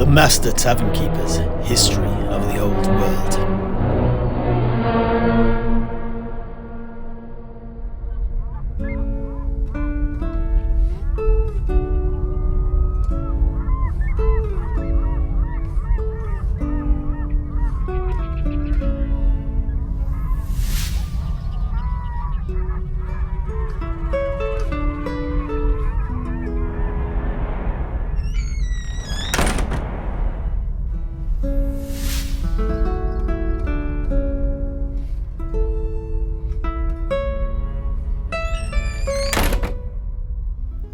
The Master Tavern Keeper's History of the Old World.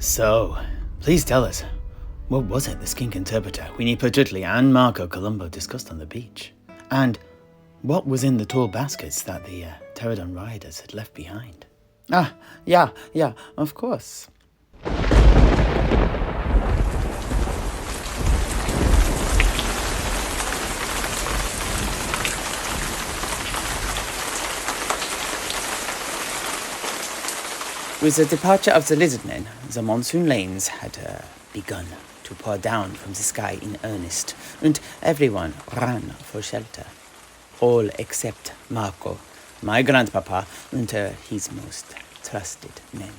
So, please tell us, what was it the skink interpreter, Winnie Patutli and Marco Columbo discussed on the beach? And what was in the tall baskets that the pterodon riders had left behind? Yeah, of course. With the departure of the lizardmen, the monsoon lanes had begun to pour down from the sky in earnest, and everyone ran for shelter. All except Marco, my grandpapa, and his most trusted men.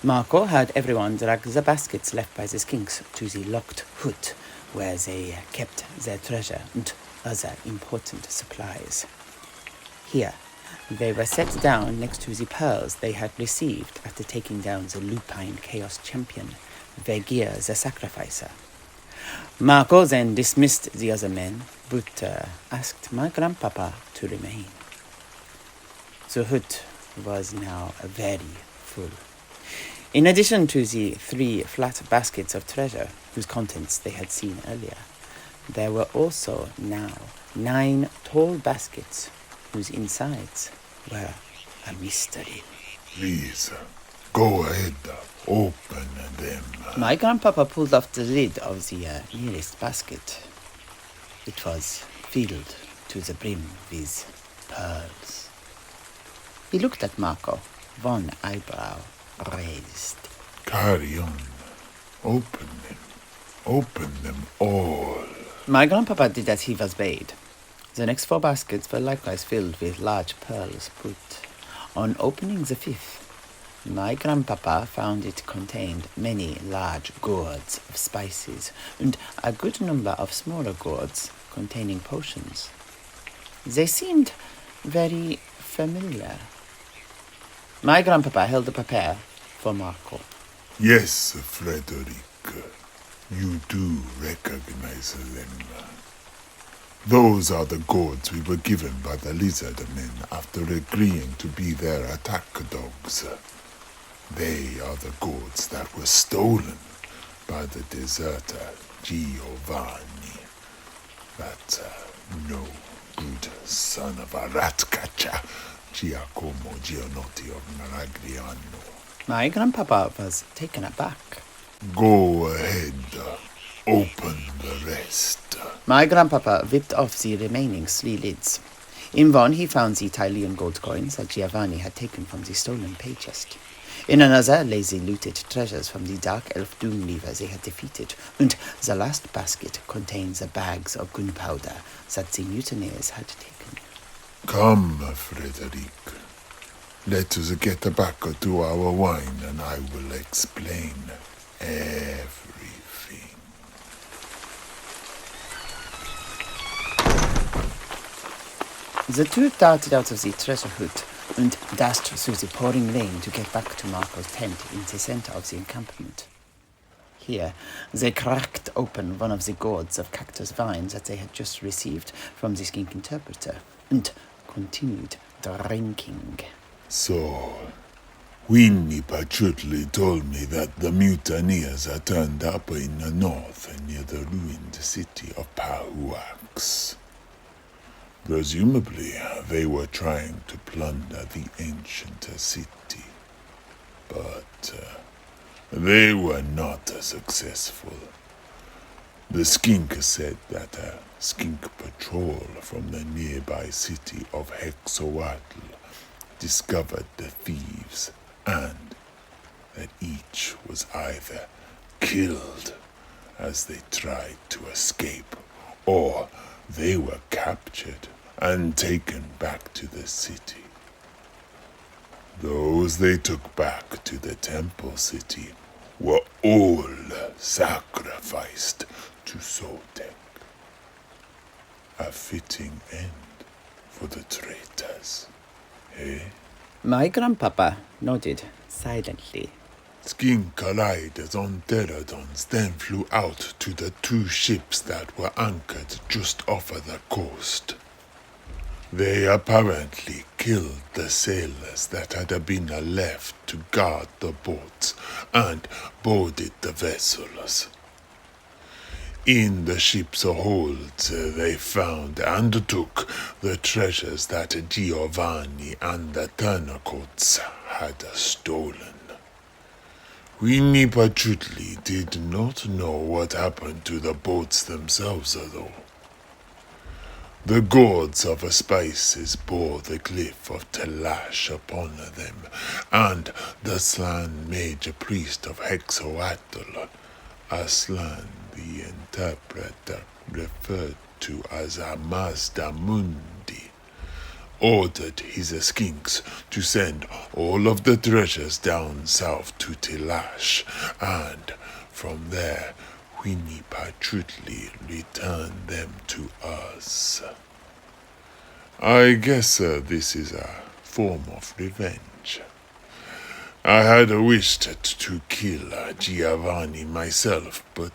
Marco had everyone drag the baskets left by the skinks to the locked hut, where they kept their treasure and other important supplies. Here, they were set down next to the pearls they had received after taking down the lupine chaos champion, Vegir the Sacrificer. Marco then dismissed the other men, but asked my grandpapa to remain. The hut was now very full. In addition to the 3 flat baskets of treasure, whose contents they had seen earlier, there were also now 9 tall baskets whose insides were a mystery. Please, go ahead, open them. My grandpapa pulled off the lid of the nearest basket. It was filled to the brim with pearls. He looked at Marco, one eyebrow raised. Carry on. Open them all. My grandpapa did as he was bade. The next 4 baskets were likewise filled with large pearls, but on opening the 5th, my grandpapa found it contained many large gourds of spices and a good number of smaller gourds containing potions. They seemed very familiar. My grandpapa held up a pair for Marco. Yes, Frederick, you do recognize them. Those are the gourds we were given by the lizard men after agreeing to be their attack dogs. They are the gourds that were stolen by the deserter Giovanni. That no good son of a rat catcher, Giacomo Gianotti of Maragliano. My grandpapa was taken aback. Go ahead, open the rest. My grandpapa whipped off the remaining 3 lids. In one he found the Tilean gold coins that Giovanni had taken from the stolen pay chest. In another lay the looted treasures from the dark elf doomleaver they had defeated, and the last basket contained the bags of gunpowder that the mutineers had taken. Come, Frederick. Let us get back to our wine and I will explain everything. The 2 darted out of the treasure hut and dashed through the pouring rain to get back to Marco's tent in the center of the encampment. Here, they cracked open one of the gourds of cactus vines that they had just received from the skink interpreter and continued drinking. So, Winnie Patutli told me that the mutineers are turned up in the north near the ruined city of Pahuax. Presumably, they were trying to plunder the ancient city, but they were not successful. The skink said that a skink patrol from the nearby city of Hexoatl discovered the thieves and that each was either killed, as they tried to escape, or they were captured and taken back to the city. Those they took back to the temple city were all sacrificed to Sotek. A fitting end for the traitors, eh? My grandpapa nodded silently. Skink riders on pterodons then flew out to the 2 ships that were anchored just off of the coast. They apparently killed the sailors that had been left to guard the boats and boarded the vessels. In the ship's holds they found and took the treasures that Giovanni and the turncoats had stolen. We truly did not know what happened to the boats themselves, though. The gods of spices bore the glyph of Telash upon them, and the slain mage priest of Hexoatl, Aslan the interpreter referred to as a Mazda Mundi, ordered his skinks to send all of the treasures down south to Telash, and from there we truly return them to us. I guess this is a form of revenge. I had wished to kill Giovanni myself, but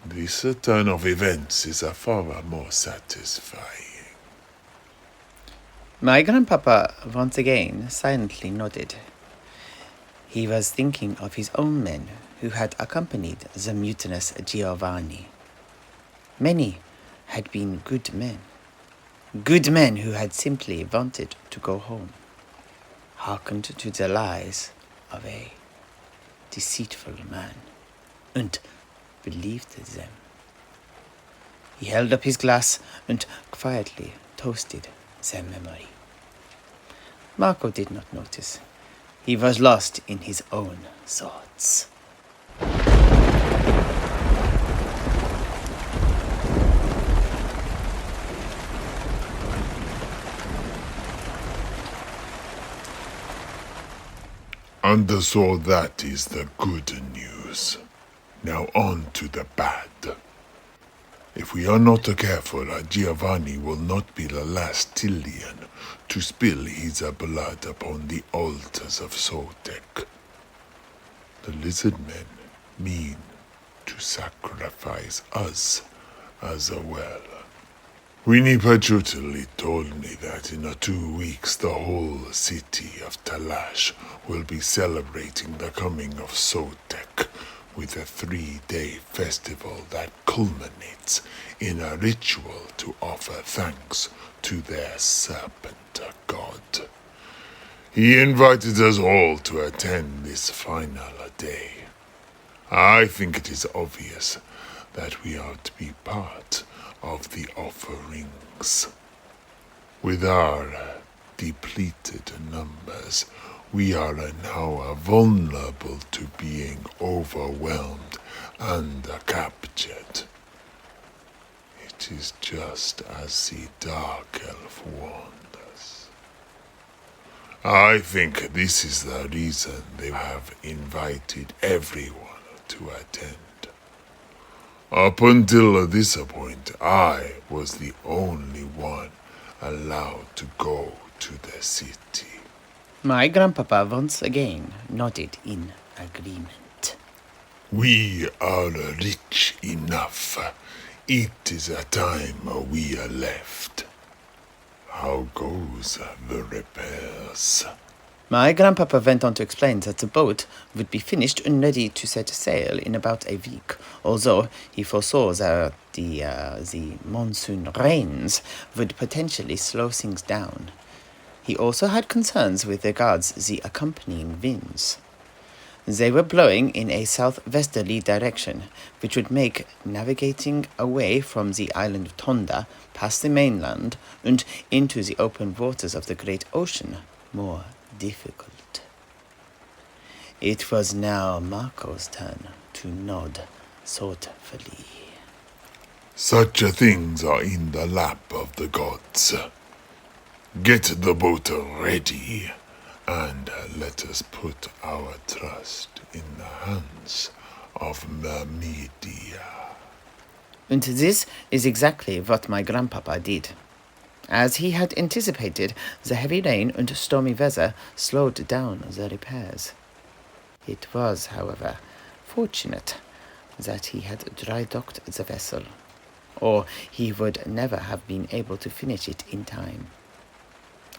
this turn of events is far more satisfying. My grandpapa once again silently nodded. He was thinking of his own men who had accompanied the mutinous Giovanni. Many had been good men who had simply wanted to go home, hearkened to the lies of a deceitful man, and believed them. He held up his glass and quietly toasted their memory. Marco did not notice. He was lost in his own thoughts. And so that is the good news. Now on to the bad. If we are not careful, Giovanni will not be the last Tilean to spill his blood upon the altars of Sotek. The lizard men mean to sacrifice us as well. Winnie truthfully told me that in 2 weeks the whole city of Talash will be celebrating the coming of Sotek with a 3-day festival that culminates in a ritual to offer thanks to their serpent god. He invited us all to attend this final day. I think it is obvious that we are to be part of the offerings. With our depleted numbers, we are now vulnerable to being overwhelmed and captured. It is just as the Dark Elf warned us. I think this is the reason they have invited everyone to attend. Up until this point, I was the only one allowed to go to the city. My grandpapa once again nodded in agreement. We are rich enough. It is a time we are left. How goes the repairs? My grandpapa went on to explain that the boat would be finished and ready to set sail in about a week, although he foresaw that the monsoon rains would potentially slow things down. He also had concerns with regards the accompanying winds. They were blowing in a southwesterly direction, which would make navigating away from the island of Tonda, past the mainland, and into the open waters of the Great Ocean more difficult. It was now Marco's turn to nod thoughtfully. Such things are in the lap of the gods. Get the boat ready, and let us put our trust in the hands of Mermedia. And this is exactly what my grandpapa did. As he had anticipated, the heavy rain and stormy weather slowed down the repairs. It was, however, fortunate that he had dry-docked the vessel, or he would never have been able to finish it in time.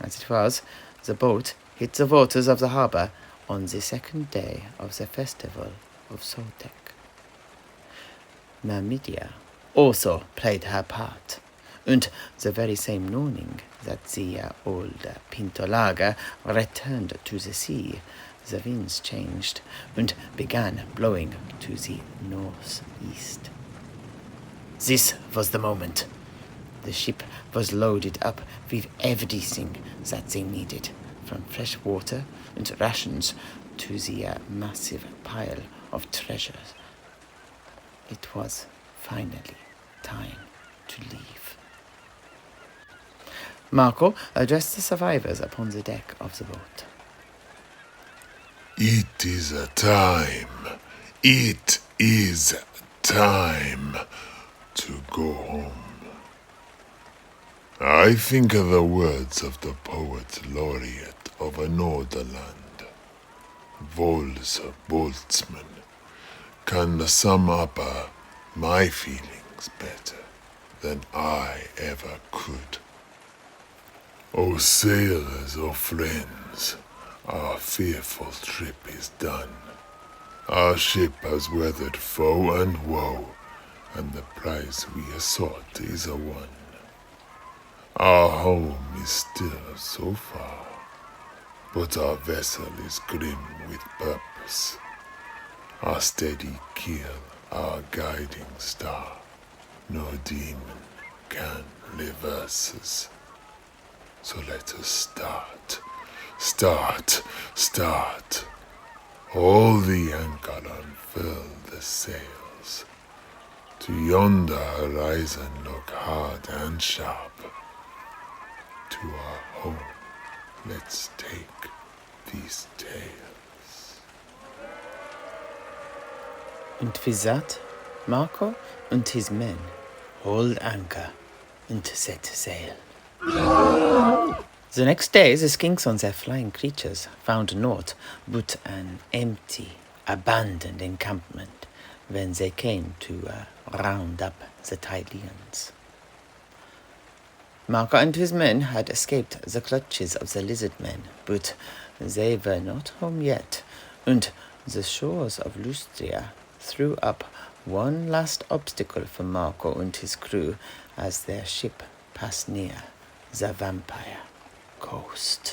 As it was, the boat hit the waters of the harbour on the second day of the festival of Sotek. Mermedia also played her part, and the very same morning that the old Pintolaga returned to the sea, the winds changed and began blowing to the northeast. This was the moment. The ship was loaded up with everything that they needed, from fresh water and rations to the massive pile of treasures. It was finally time to leave. Marco addressed the survivors upon the deck of the boat. It is time. It is time to go home. I think the words of the poet laureate of Norderland, Vols Boltzmann, can sum up my feelings better than I ever could. O sailors, O friends, our fearful trip is done. Our ship has weathered foe and woe, and the prize we sought is won. Our home is still so far, but our vessel is grim with purpose. Our steady keel, our guiding star, no demon can reverse us. So let us start. Hold the anchor, unfurl the sails. To yonder horizon look hard and sharp. To our home, let's take these tales. And with that, Marco and his men hauled anchor and set sail. The next day, the skinks and their flying creatures found naught but an empty, abandoned encampment when they came to round up the Tileans. Marco and his men had escaped the clutches of the lizard men, but they were not home yet, and the shores of Lustria threw up one last obstacle for Marco and his crew as their ship passed near the vampire coast.